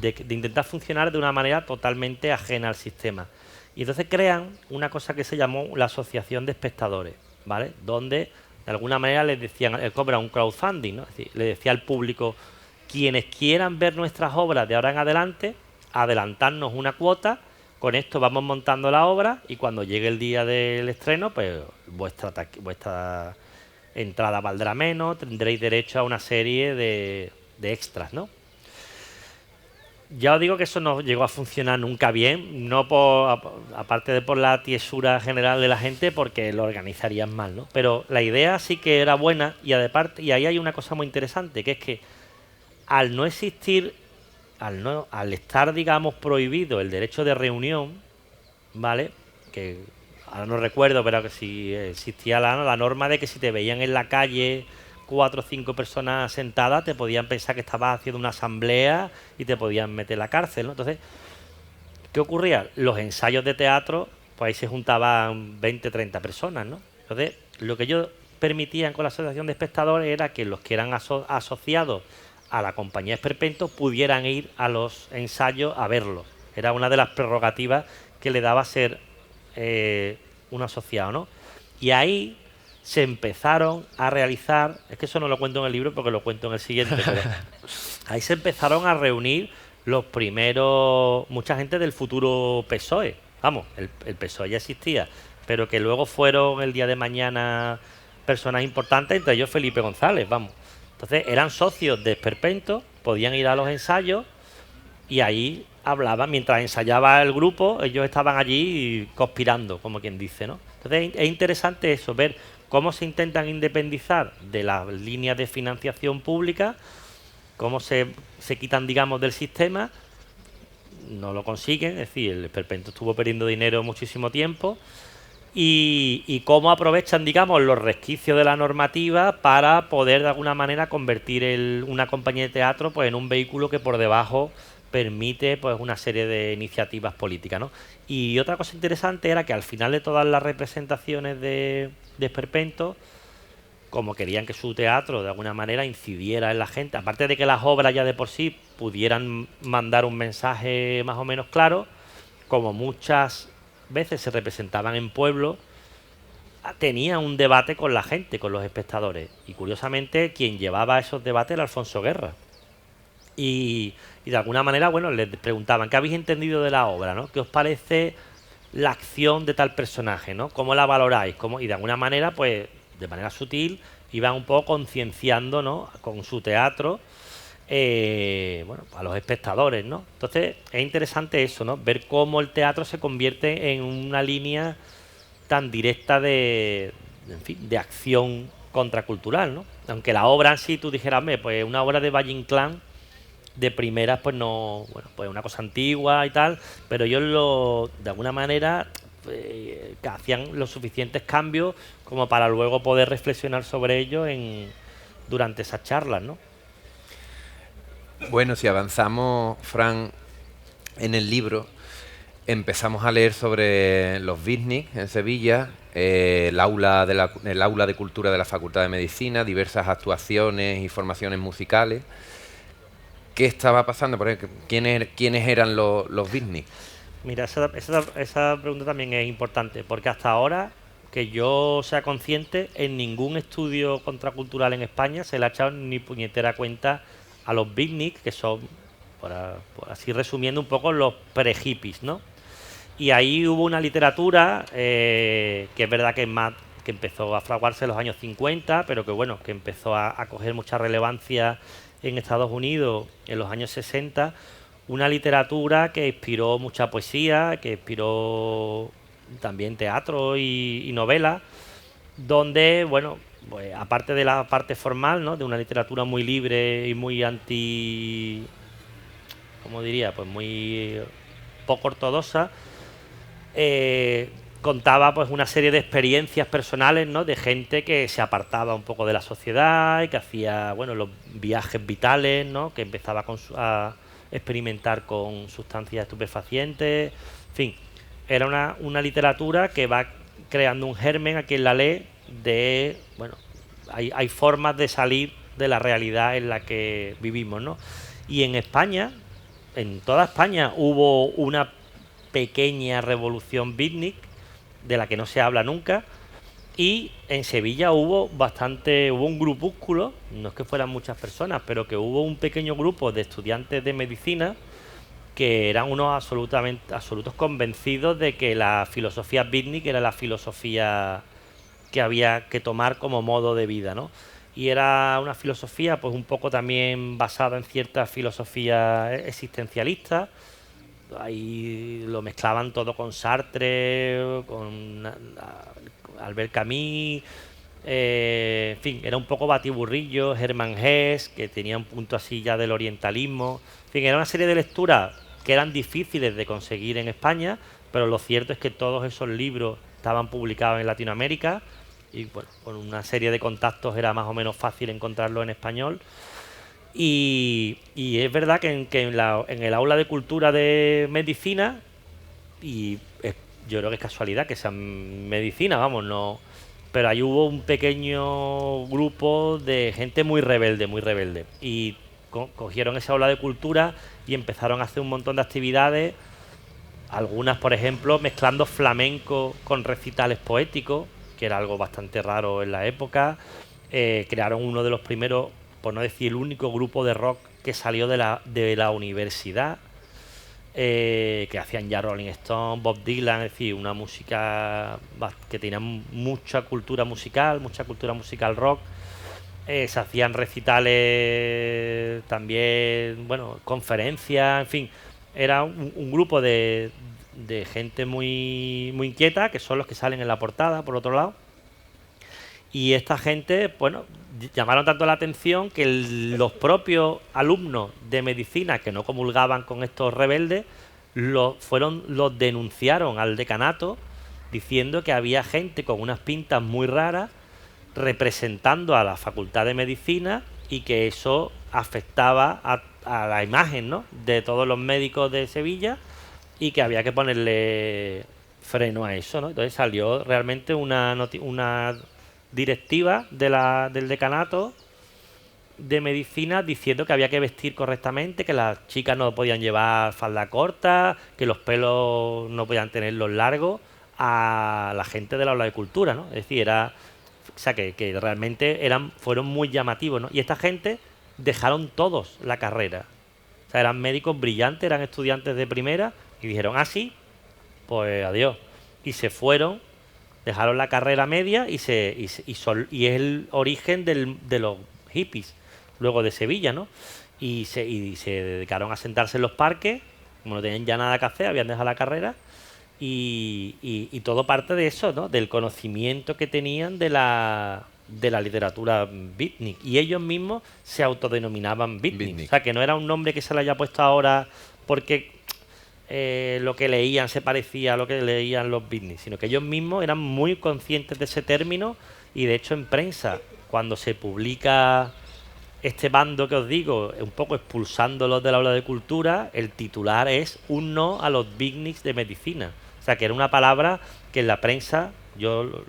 de intentar funcionar de una manera totalmente ajena al sistema. Y entonces crean una cosa que se llamó la Asociación de Espectadores, ¿vale? Donde de alguna manera les decían, cobra un crowdfunding, ¿no? Es decir, le decía al público, quienes quieran ver nuestras obras de ahora en adelante, adelantarnos una cuota, con esto vamos montando la obra y cuando llegue el día del estreno, pues vuestra entrada valdrá menos, tendréis derecho a una serie de extras, ¿no? Ya os digo que eso no llegó a funcionar nunca bien, no aparte de por la tiesura general de la gente, porque lo organizarían mal, ¿no? Pero la idea sí que era buena y ahí hay una cosa muy interesante, que es que al no existir, al estar, digamos, prohibido el derecho de reunión, ¿vale? Que ahora no recuerdo, pero que si existía la norma de que si te veían en la calle 4 o 5 personas sentadas, te podían pensar que estabas haciendo una asamblea y te podían meter en la cárcel, ¿no? Entonces, ¿qué ocurría? Los ensayos de teatro, pues ahí se juntaban 20, 30 personas, ¿no? Entonces, lo que ellos permitían con la asociación de espectadores era que los que eran asociados a la compañía Esperpento pudieran ir a los ensayos a verlos. Era una de las prerrogativas que le daba ser un asociado, ¿no? Y ahí se empezaron a realizar, es que eso no lo cuento en el libro porque lo cuento en el siguiente, pero ahí se empezaron a reunir los primeros, mucha gente del futuro PSOE, vamos, el PSOE ya existía, pero que luego fueron el día de mañana personas importantes, entre ellos Felipe González, vamos. Entonces eran socios de Esperpento, podían ir a los ensayos y ahí hablaban, mientras ensayaba el grupo, ellos estaban allí conspirando, como quien dice, ¿no? Entonces es interesante eso, ver cómo se intentan independizar de las líneas de financiación pública, cómo se quitan, digamos, del sistema, no lo consiguen, es decir, el Esperpento estuvo perdiendo dinero muchísimo tiempo, y cómo aprovechan, digamos, los resquicios de la normativa para poder de alguna manera convertir una compañía de teatro pues en un vehículo que por debajo permite pues una serie de iniciativas políticas, ¿no? Y otra cosa interesante era que al final de todas las representaciones de Esperpento, como querían que su teatro de alguna manera incidiera en la gente, aparte de que las obras ya de por sí pudieran mandar un mensaje más o menos claro, como muchas veces se representaban en pueblos, tenía un debate con la gente, con los espectadores. Y curiosamente, quien llevaba esos debates era Alfonso Guerra. Y de alguna manera, bueno, les preguntaban, ¿qué habéis entendido de la obra, ¿no? ¿Qué os parece la acción de tal personaje, ¿no? ¿Cómo la valoráis? Y de alguna manera, pues, de manera sutil, iban un poco concienciando, ¿no? Con su teatro, bueno, a los espectadores, ¿no? Entonces es interesante eso, ¿no? Ver cómo el teatro se convierte en una línea tan directa en fin, de acción contracultural, ¿no? Aunque la obra en sí, tú dijeras, pues una obra de Valle Inclán de primeras, pues no, bueno, pues una cosa antigua y tal, pero ellos de alguna manera que hacían los suficientes cambios como para luego poder reflexionar sobre ello durante esas charlas, ¿no? Bueno, si avanzamos, Fran, en el libro, empezamos a leer sobre los beatniks en Sevilla, el aula de cultura de la Facultad de Medicina, diversas actuaciones y formaciones musicales. ¿Qué estaba pasando? Por ejemplo, ¿quiénes eran los beatniks? Mira, esa pregunta también es importante, porque hasta ahora, que yo sea consciente, en ningún estudio contracultural en España se le ha echado ni puñetera cuenta a los beatniks, que son, por así resumiendo un poco, los pre-hippies, ¿no? Y ahí hubo una literatura que es verdad que es más que empezó a fraguarse en los años 50, pero que bueno, que empezó a coger mucha relevancia en Estados Unidos en los años 60, una literatura que inspiró mucha poesía, que inspiró también teatro y novela, donde, bueno, pues aparte de la parte formal, ¿no?, de una literatura muy libre y muy anti, ¿cómo diría?, pues muy poco ortodoxa, contaba pues una serie de experiencias personales, ¿no?, de gente que se apartaba un poco de la sociedad y que hacía, bueno, los viajes vitales, ¿no?, que empezaba a experimentar con sustancias estupefacientes, en fin, era una literatura que va creando un germen a quien la lee de, bueno, hay formas de salir de la realidad en la que vivimos, ¿no? Y en España, en toda España, hubo una pequeña revolución beatnik de la que no se habla nunca, y en Sevilla hubo un grupúsculo, no es que fueran muchas personas, pero que hubo un pequeño grupo de estudiantes de medicina que eran unos absolutos convencidos de que la filosofía beatnik era la filosofía que había que tomar como modo de vida, ¿no? Y era una filosofía pues un poco también basada en cierta filosofía existencialista. Ahí lo mezclaban todo con Sartre, con Albert Camus, en fin, era un poco batiburrillo, Hermann Hesse, que tenía un punto así ya del orientalismo. En fin, era una serie de lecturas que eran difíciles de conseguir en España, pero lo cierto es que todos esos libros estaban publicados en Latinoamérica y bueno, con una serie de contactos era más o menos fácil encontrarlo en español. Y es verdad que en el aula de cultura de medicina, yo creo que es casualidad que sea medicina, vamos, no, pero ahí hubo un pequeño grupo de gente muy rebelde, y cogieron esa aula de cultura y empezaron a hacer un montón de actividades, algunas, por ejemplo, mezclando flamenco con recitales poéticos, que era algo bastante raro en la época. Crearon uno de los primeros, por no decir el único, grupo de rock que salió de la universidad, que hacían ya Rolling Stone, Bob Dylan, es decir, una música que tenía mucha cultura musical rock. Se hacían recitales también, bueno, conferencias, en fin, era un grupo de gente muy, muy inquieta, que son los que salen en la portada, por otro lado. Y esta gente, bueno, llamaron tanto la atención que los propios alumnos de medicina que no comulgaban con estos rebeldes los denunciaron al decanato, diciendo que había gente con unas pintas muy raras representando a la Facultad de Medicina y que eso afectaba a la imagen, ¿no?, de todos los médicos de Sevilla, y que había que ponerle freno a eso, ¿no? Entonces salió realmente una directiva del decanato de medicina diciendo que había que vestir correctamente, que las chicas no podían llevar falda corta, que los pelos no podían tenerlos largos, a la gente del aula de cultura, ¿no? Es decir, o sea, que realmente fueron muy llamativos, ¿no? Y esta gente dejaron todos la carrera. O sea, eran médicos brillantes, eran estudiantes de primera, y dijeron, sí, pues adiós. Y se fueron, dejaron la carrera media y es el origen de los hippies, luego de Sevilla, ¿no? Y se dedicaron a sentarse en los parques, como no tenían ya nada que hacer, habían dejado la carrera, y todo parte de eso, ¿no?, del conocimiento que tenían de la literatura beatnik, y ellos mismos se autodenominaban beatnik. O sea, que no era un nombre que se le haya puesto ahora porque lo que leían se parecía a lo que leían los beatnik, sino que ellos mismos eran muy conscientes de ese término. Y de hecho en prensa, cuando se publica este bando que os digo, un poco expulsándolos del aula de cultura, el titular es un no a los beatniks de medicina. O sea, que era una palabra que en la prensa, yo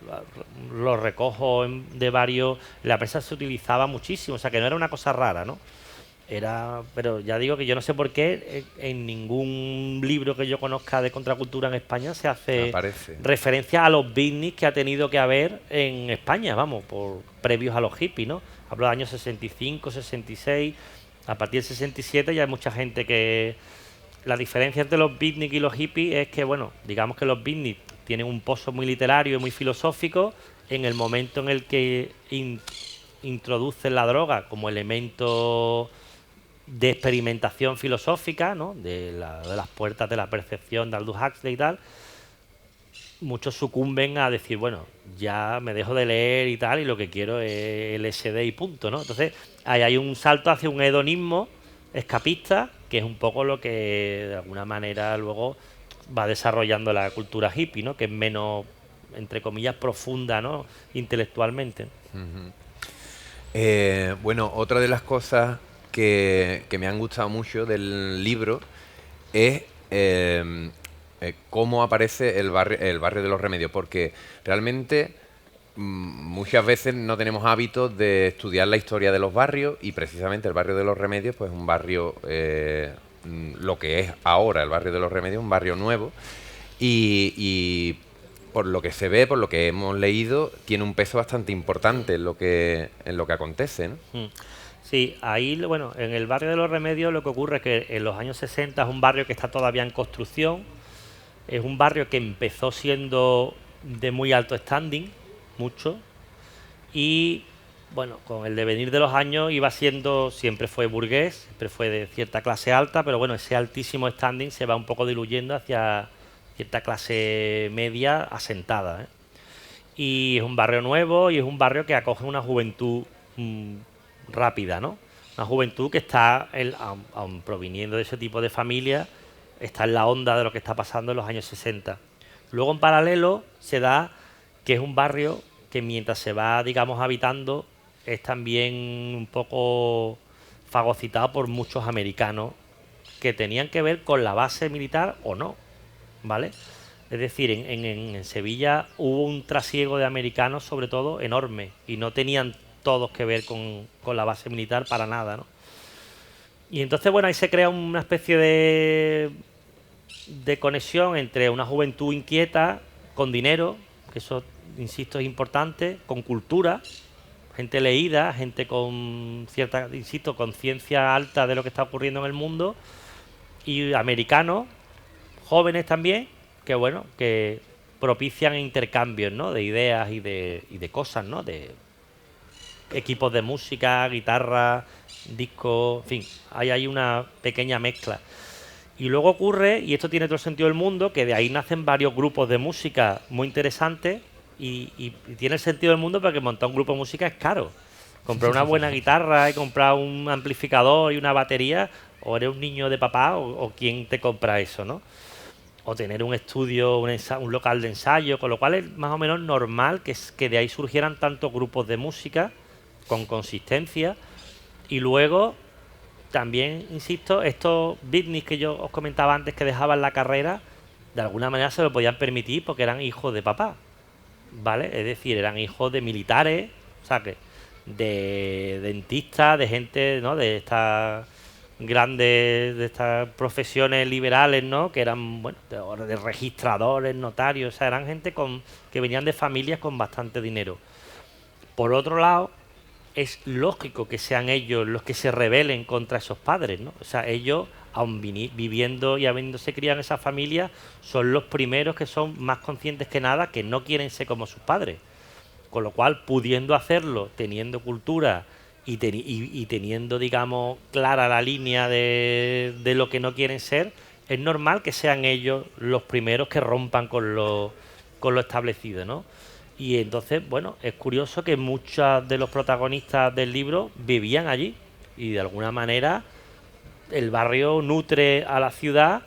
lo recojo de varios, en la prensa se utilizaba muchísimo, o sea, que no era una cosa rara, ¿no? Pero ya digo que yo no sé por qué en ningún libro que yo conozca de contracultura en España se hace referencia a los beatniks que ha tenido que haber en España, vamos, por previos a los hippies, ¿no? Hablo de años 65, 66, a partir del 67 ya hay mucha gente que... La diferencia entre los beatniks y los hippies es que, bueno, digamos que los beatniks tienen un pozo muy literario y muy filosófico, en el momento en el que introducen la droga como elemento de experimentación filosófica, ¿no? De las puertas de la percepción de Aldous Huxley y tal, muchos sucumben a decir, bueno, ya me dejo de leer y tal, y lo que quiero es LSD y punto, ¿no? Entonces, ahí hay un salto hacia un hedonismo escapista, que es un poco lo que de alguna manera luego va desarrollando la cultura hippie, ¿no? Que es menos, entre comillas, profunda, ¿no? Intelectualmente. Bueno, otra de las cosas que me han gustado mucho del libro es cómo aparece el barrio de los Remedios, porque realmente muchas veces no tenemos hábitos de estudiar la historia de los barrios, y precisamente el barrio de los Remedios pues es un barrio, lo que es ahora el barrio de los Remedios, un barrio nuevo, y por lo que se ve, por lo que hemos leído, tiene un peso bastante importante en lo que acontece, ¿no? Sí, ahí, bueno, en el barrio de los Remedios lo que ocurre es que en los años 60 es un barrio que está todavía en construcción, es un barrio que empezó siendo de muy alto standing, mucho, y bueno, con el devenir de los años iba siendo, siempre fue burgués, siempre fue de cierta clase alta, pero bueno, ese altísimo standing se va un poco diluyendo hacia cierta clase media asentada, ¿eh? Y es un barrio nuevo y es un barrio que acoge una juventud rápida, ¿no? Una juventud que está, aun proviniendo de ese tipo de familia, está en la onda de lo que está pasando en los años 60. Luego, en paralelo, se da que es un barrio que mientras se va, digamos, habitando, es también un poco fagocitado por muchos americanos que tenían que ver con la base militar o no, ¿vale? Es decir, en Sevilla hubo un trasiego de americanos, sobre todo, enorme, y no tenían todos que ver con la base militar para nada, ¿no? Y entonces, bueno, ahí se crea una especie de conexión entre una juventud inquieta, con dinero, que eso, insisto, es importante, con cultura, gente leída, gente con cierta, insisto, conciencia alta de lo que está ocurriendo en el mundo, y americanos, jóvenes también, que bueno, que propician intercambios, ¿no? De ideas y de cosas, ¿no? De equipos de música, guitarra, discos, en fin, hay una pequeña mezcla. Y luego ocurre, y esto tiene todo el sentido del mundo, que de ahí nacen varios grupos de música muy interesantes, y tiene el sentido del mundo porque montar un grupo de música es caro. Comprar una buena guitarra y comprar un amplificador y una batería, o eres un niño de papá o quién te compra eso, ¿no? O tener un estudio, un local de ensayo, con lo cual es más o menos normal que de ahí surgieran tantos grupos de música con consistencia. Y luego también, insisto, estos beatniks que yo os comentaba antes que dejaban la carrera, de alguna manera se lo podían permitir porque eran hijos de papá, ¿vale? Es decir, eran hijos de militares, o sea, que de dentistas, de gente, ¿no? De estas grandes, de estas profesiones liberales, ¿no? Que eran, bueno, de registradores, notarios, o sea, eran gente que venían de familias con bastante dinero. Por otro lado, es lógico que sean ellos los que se rebelen contra esos padres, ¿no? O sea, ellos, aun viviendo y habiéndose criado en esa familia, son los primeros que son más conscientes que nada que no quieren ser como sus padres. Con lo cual, pudiendo hacerlo, teniendo cultura y teniendo, digamos, clara la línea de lo que no quieren ser, es normal que sean ellos los primeros que rompan con lo establecido, ¿no? Y entonces, bueno, es curioso que muchos de los protagonistas del libro vivían allí y de alguna manera el barrio nutre a la ciudad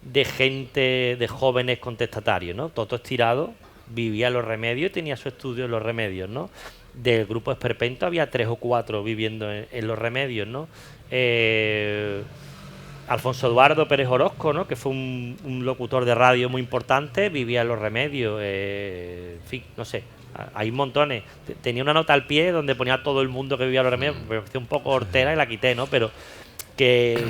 de gente, de jóvenes contestatarios, ¿no? Toto Estirado vivía en Los Remedios y tenía su estudio en Los Remedios, ¿no? Del grupo Esperpento había 3 o 4 viviendo en Los Remedios, ¿no? Alfonso Eduardo Pérez Orozco, ¿no? Que fue un locutor de radio muy importante, vivía en Los Remedios, en fin, no sé, hay montones. Tenía una nota al pie donde ponía a todo el mundo que vivía en Los Remedios, me pareció un poco hortera y la quité, ¿no? Pero que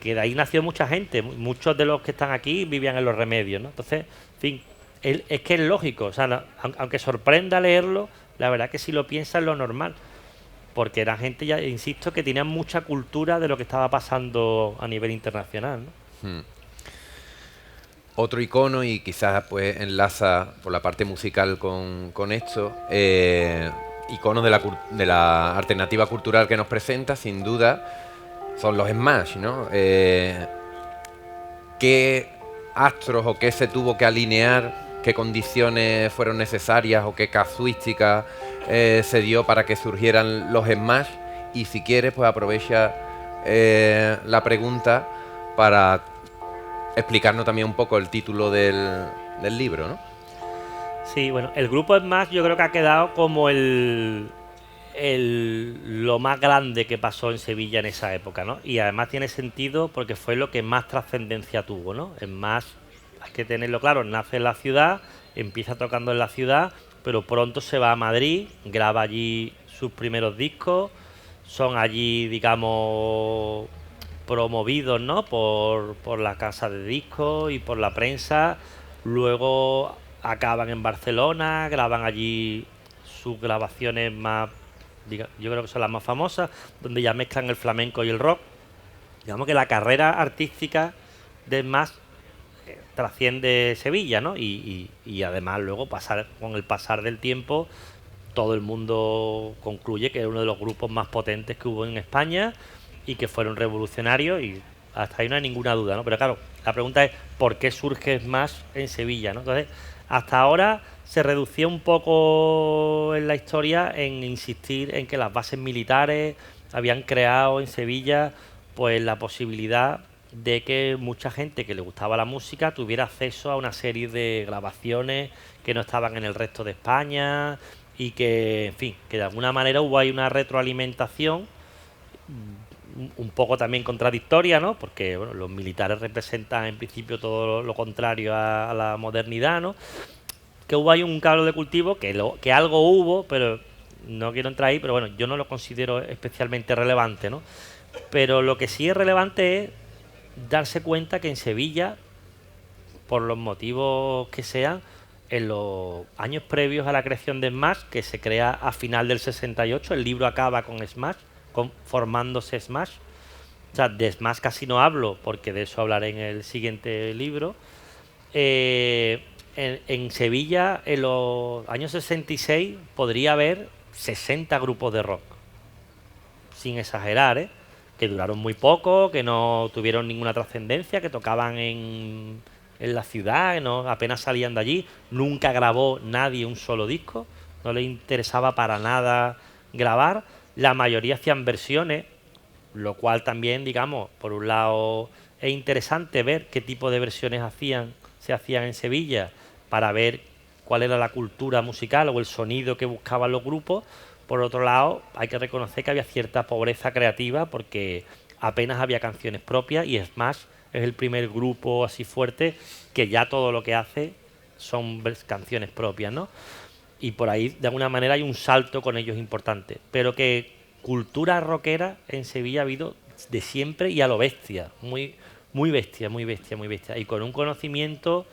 de ahí nació mucha gente, muchos de los que están aquí vivían en Los Remedios, ¿no? Entonces, en fin, es que es lógico, o sea, aunque sorprenda leerlo, la verdad que si lo piensas es lo normal. Porque era gente, ya insisto, que tenía mucha cultura de lo que estaba pasando a nivel internacional, ¿no? Otro icono, y quizás pues enlaza por la parte musical con esto, iconos de la alternativa cultural que nos presenta, sin duda, son los Smash, ¿no? ¿Qué astros o qué se tuvo que alinear, qué condiciones fueron necesarias o qué casuística se dio para que surgieran los Smash? Y si quieres, pues aprovecha la pregunta para explicarnos también un poco el título del libro, ¿no? Sí, bueno, el grupo Smash yo creo que ha quedado como lo más grande que pasó en Sevilla en esa época, ¿no? Y además tiene sentido porque fue lo que más trascendencia tuvo, ¿no? Smash, hay que tenerlo claro, nace en la ciudad, empieza tocando en la ciudad, pero pronto se va a Madrid, graba allí sus primeros discos, son allí, digamos, promovidos, ¿no? Por la casa de discos y por la prensa. Luego acaban en Barcelona, graban allí sus grabaciones más, yo creo que son las más famosas, donde ya mezclan el flamenco y el rock. Digamos que la carrera artística de Smash trasciende Sevilla, ¿no? Y además luego con el pasar del tiempo todo el mundo concluye que es uno de los grupos más potentes que hubo en España y que fueron revolucionarios, y hasta ahí no hay ninguna duda, ¿no? Pero claro, la pregunta es ¿por qué surge Smash en Sevilla, ¿no? Entonces, hasta ahora se reducía un poco en la historia en insistir en que las bases militares habían creado en Sevilla pues la posibilidad de que mucha gente que le gustaba la música tuviera acceso a una serie de grabaciones que no estaban en el resto de España, y que, en fin, que de alguna manera hubo ahí una retroalimentación un poco también contradictoria, ¿no? Porque bueno, los militares representan en principio todo lo contrario a la modernidad, ¿no? Que hubo ahí un caldo de cultivo, que algo hubo, pero no quiero entrar ahí, pero bueno, yo no lo considero especialmente relevante, ¿no? Pero lo que sí es relevante es darse cuenta que en Sevilla, por los motivos que sean, en los años previos a la creación de Smash, que se crea a final del 68, el libro acaba con Smash, formándose Smash. O sea, de Smash casi no hablo, porque de eso hablaré en el siguiente libro. En Sevilla, en los años 66, podría haber 60 grupos de rock, sin exagerar, ¿eh? Que duraron muy poco, que no tuvieron ninguna trascendencia, que tocaban en la ciudad, no apenas salían de allí. Nunca grabó nadie un solo disco, no le interesaba para nada grabar. La mayoría hacían versiones, lo cual también, digamos, por un lado es interesante ver qué tipo de versiones se hacían en Sevilla, para ver cuál era la cultura musical o el sonido que buscaban los grupos. Por otro lado, hay que reconocer que había cierta pobreza creativa porque apenas había canciones propias, y Smash es el primer grupo así fuerte que ya todo lo que hace son canciones propias, ¿no? Y por ahí, de alguna manera, hay un salto con ellos importante. Pero que cultura rockera en Sevilla ha habido de siempre y a lo bestia. Muy, muy bestia, muy bestia, muy bestia. Y con un conocimiento,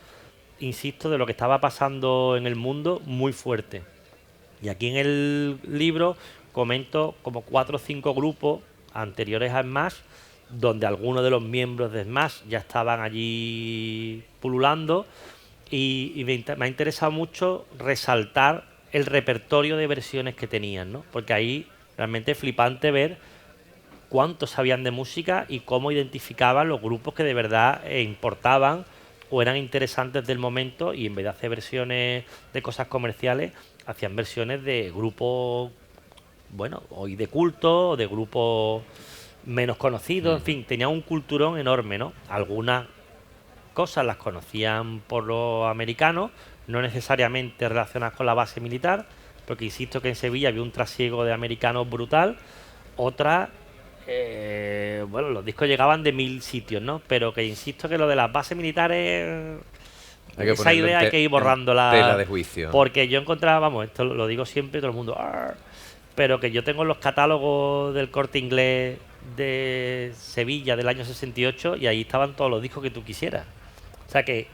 insisto, de lo que estaba pasando en el mundo muy fuerte. Y aquí en el libro comento como 4 o 5 grupos anteriores a Smash, donde algunos de los miembros de Smash ya estaban allí pululando, y me ha interesado mucho resaltar el repertorio de versiones que tenían, ¿no? Porque ahí realmente es flipante ver cuánto sabían de música y cómo identificaban los grupos que de verdad importaban o eran interesantes del momento, y en vez de hacer versiones de cosas comerciales, hacían versiones de grupos, bueno, hoy de culto, o de grupos menos conocidos, en fin, tenía un culturón enorme, ¿no? Algunas cosas las conocían por los americanos, no necesariamente relacionadas con la base militar, porque insisto que en Sevilla había un trasiego de americanos brutal. Otras, bueno, los discos llegaban de 1000 sitios, ¿no? Pero que insisto que lo de las bases militares, esa idea hay que ir borrándola. Tela de juicio. Porque yo encontraba, vamos, esto lo digo siempre, todo el mundo, "Arr", pero que yo tengo los catálogos del Corte Inglés de Sevilla del año 68 y ahí estaban todos los discos que tú quisieras. O sea que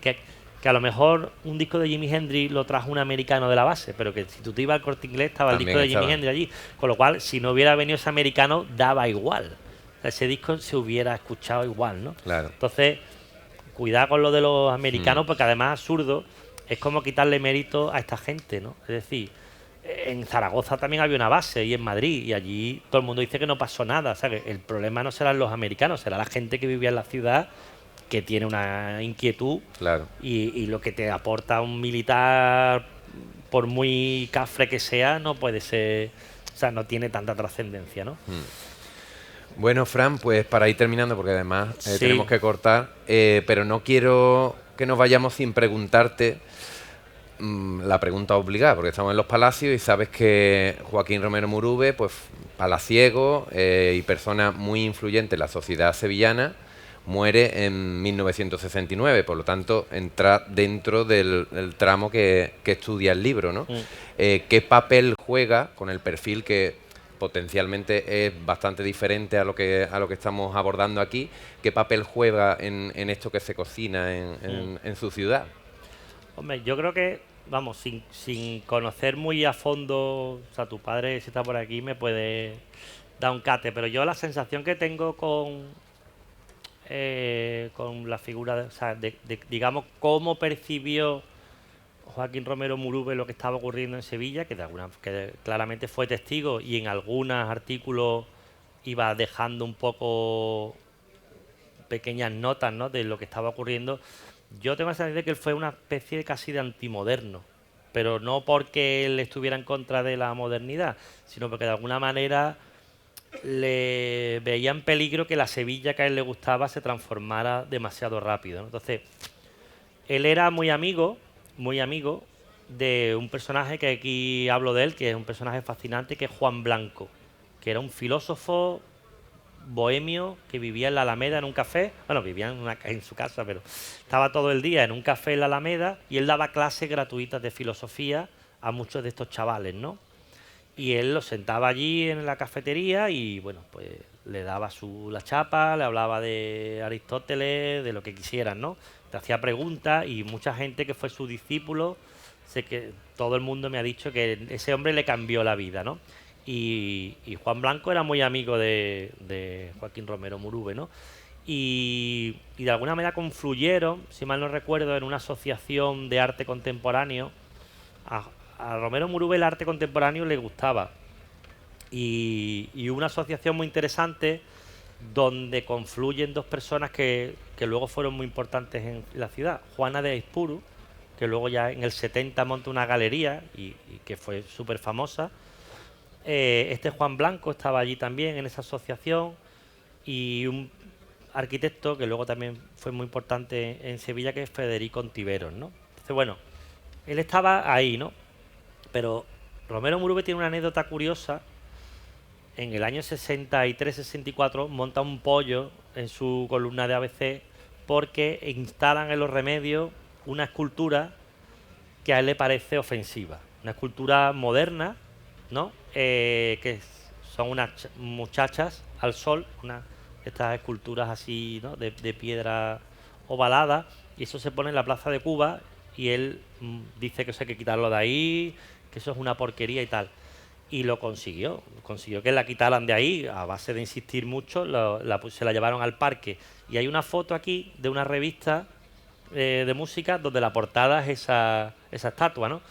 a lo mejor un disco de Jimi Hendrix lo trajo un americano de la base, pero que si tú te ibas al Corte Inglés estaba También el disco de estaba. Jimi Hendrix allí, con lo cual si no hubiera venido ese americano daba igual. O sea, ese disco se hubiera escuchado igual, ¿no? Claro. Entonces, cuidado con lo de los americanos, porque además absurdo, es como quitarle mérito a esta gente, ¿no? Es decir, en Zaragoza también había una base y en Madrid, y allí todo el mundo dice que no pasó nada. O sea, que el problema no serán los americanos, será la gente que vivía en la ciudad, que tiene una inquietud, Claro. y lo que te aporta un militar, por muy cafre que sea, no puede ser, o sea, no tiene tanta trascendencia, ¿no? Bueno, Fran, pues para ir terminando, porque además Sí. tenemos que cortar, pero no quiero que nos vayamos sin preguntarte la pregunta obligada, porque estamos en los Palacios y sabes que Joaquín Romero Murube, pues palaciego y persona muy influyente en la sociedad sevillana, muere en 1969, por lo tanto entra dentro del tramo que estudia el libro, ¿no? ¿Qué papel juega con el perfil que potencialmente es bastante diferente a lo que estamos abordando aquí? ¿Qué papel juega en esto que se cocina en su ciudad? Hombre, yo creo que, vamos, sin conocer muy a fondo, o sea, tu padre, si está por aquí, me puede dar un cate, pero yo la sensación que tengo con la figura, o sea, digamos, cómo percibió Joaquín Romero Murube lo que estaba ocurriendo en Sevilla, que claramente fue testigo y en algunos artículos iba dejando un poco pequeñas notas, ¿no?, de lo que estaba ocurriendo. Yo tengo la sensación de que él fue una especie de casi de antimoderno, pero no porque él estuviera en contra de la modernidad, sino porque de alguna manera le veía en peligro que la Sevilla que a él le gustaba se transformara demasiado rápido, ¿no? Entonces, él era muy amigo de un personaje que aquí hablo de él, que es un personaje fascinante, que es Juan Blanco, que era un filósofo bohemio que vivía en la Alameda en un café. Bueno, vivía en su casa, pero estaba todo el día en un café en la Alameda, y él daba clases gratuitas de filosofía a muchos de estos chavales, ¿no? Y él los sentaba allí en la cafetería y, bueno, pues le daba la chapa, le hablaba de Aristóteles, de lo que quisieran, ¿no? Te hacía preguntas, y mucha gente que fue su discípulo, sé que todo el mundo me ha dicho que ese hombre le cambió la vida, ¿no? Y Juan Blanco era muy amigo de Joaquín Romero Murube, ¿no? Y de alguna manera confluyeron, si mal no recuerdo, en una asociación de arte contemporáneo. A Romero Murube el arte contemporáneo le gustaba, y una asociación muy interesante donde confluyen dos personas que luego fueron muy importantes en la ciudad. Juana de Aispuru, que luego ya en el 70 monta una galería y que fue súper famosa. Este Juan Blanco estaba allí también en esa asociación, y un arquitecto que luego también fue muy importante en Sevilla, que es Federico Ontiveros, ¿no? Entonces, bueno, él estaba ahí, ¿no? Pero Romero Murube tiene una anécdota curiosa. En el año 63-64 monta un pollo en su columna de ABC porque instalan en Los Remedios una escultura que a él le parece ofensiva. Una escultura moderna, ¿no? Son unas muchachas al sol, estas esculturas así, ¿no?, de piedra ovalada, y eso se pone en la Plaza de Cuba, y él dice que eso hay que quitarlo de ahí, que eso es una porquería y tal. Y lo consiguió que la quitaran de ahí a base de insistir mucho. Se la llevaron al parque, y hay una foto aquí de una revista de música donde la portada es esa estatua, ¿no?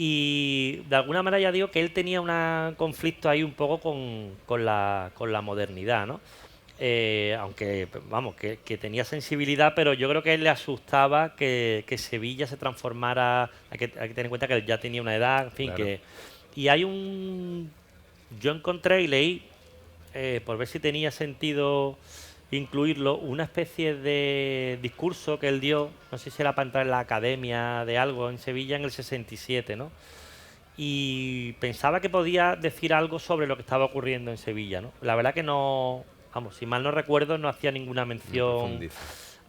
Y de alguna manera ya digo que él tenía un conflicto ahí un poco con la modernidad, ¿no? Aunque, vamos, que tenía sensibilidad, pero yo creo que a él le asustaba que Sevilla se transformara. Hay que tener en cuenta que él ya tenía una edad, en fin, Claro. Y yo encontré y leí, por ver si tenía sentido incluirlo, una especie de discurso que él dio, no sé si era para entrar en la academia de algo en Sevilla en el 67, ¿no? Y pensaba que podía decir algo sobre lo que estaba ocurriendo en Sevilla, ¿no? La verdad que no, vamos, si mal no recuerdo, no hacía ninguna mención Profundiza.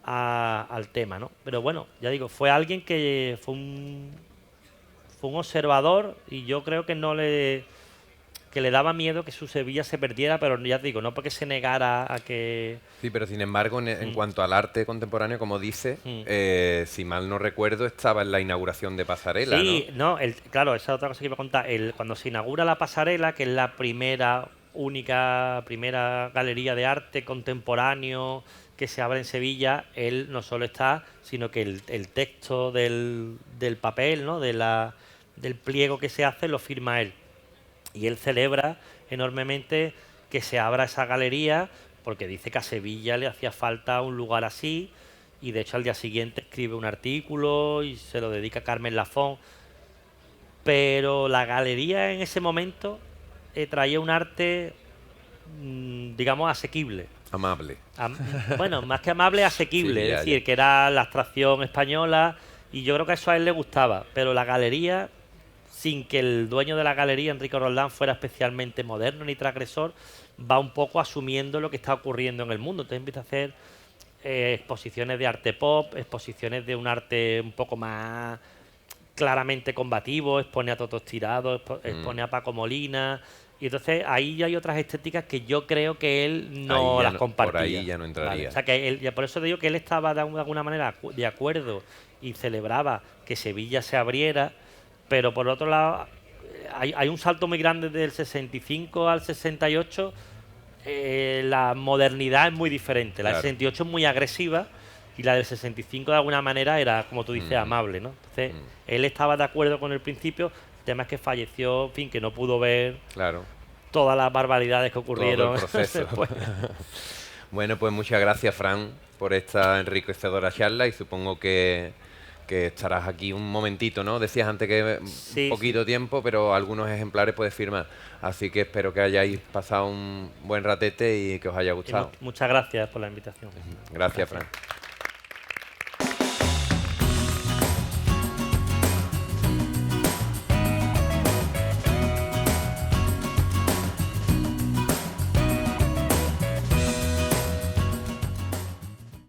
al tema, ¿no? Pero bueno, ya digo, fue alguien que fue un observador, y yo creo que le daba miedo que su Sevilla se perdiera, pero ya te digo, no porque se negara a que... Sí, pero sin embargo, en cuanto al arte contemporáneo, como dice, si mal no recuerdo, estaba en la inauguración de Pasarela, Sí, ¿no? claro, esa es otra cosa que iba a contar. Cuando se inaugura la Pasarela, que es la primera galería de arte contemporáneo que se abre en Sevilla, él no solo está, sino que el texto del papel, ¿no? Del pliego que se hace, lo firma él. Y él celebra enormemente que se abra esa galería, porque dice que a Sevilla le hacía falta un lugar así, y de hecho al día siguiente escribe un artículo y se lo dedica a Carmen Lafón. Pero la galería en ese momento traía un arte, digamos, asequible. Amable. Bueno, más que amable, asequible. Sí, ya, es decir, ya. que era la abstracción española, y yo creo que eso a él le gustaba. Pero la galería, sin que el dueño de la galería, Enrique Roldán, fuera especialmente moderno ni transgresor, va un poco asumiendo lo que está ocurriendo en el mundo. Entonces empieza a hacer exposiciones de arte pop, exposiciones de un arte un poco más claramente combativo, expone a Totos Tirados, expone a Paco Molina, y entonces ahí ya hay otras estéticas que yo creo que él no Ahí ya las no- compartía. por ahí ya no entraría. Vale, o sea que él, ya por eso digo que él estaba de alguna manera de acuerdo y celebraba que Sevilla se abriera, pero por otro lado hay un salto muy grande del 65 al 68. La modernidad es muy diferente. La del Claro. 68 es muy agresiva y la del 65 de alguna manera era, como tú dices, amable, ¿no? Entonces, él estaba de acuerdo con el principio. El tema es que falleció, en fin, que no pudo ver Claro. todas las barbaridades que ocurrieron. Todo el proceso. después. Bueno, pues muchas gracias, Fran, por esta enriquecedora charla, y supongo que estarás aquí un momentito, ¿no? Decías antes que Sí, poquito tiempo, pero algunos ejemplares puedes firmar. Así que espero que hayáis pasado un buen ratete y que os haya Y gustado. muchas gracias por la invitación. Gracias, Fran.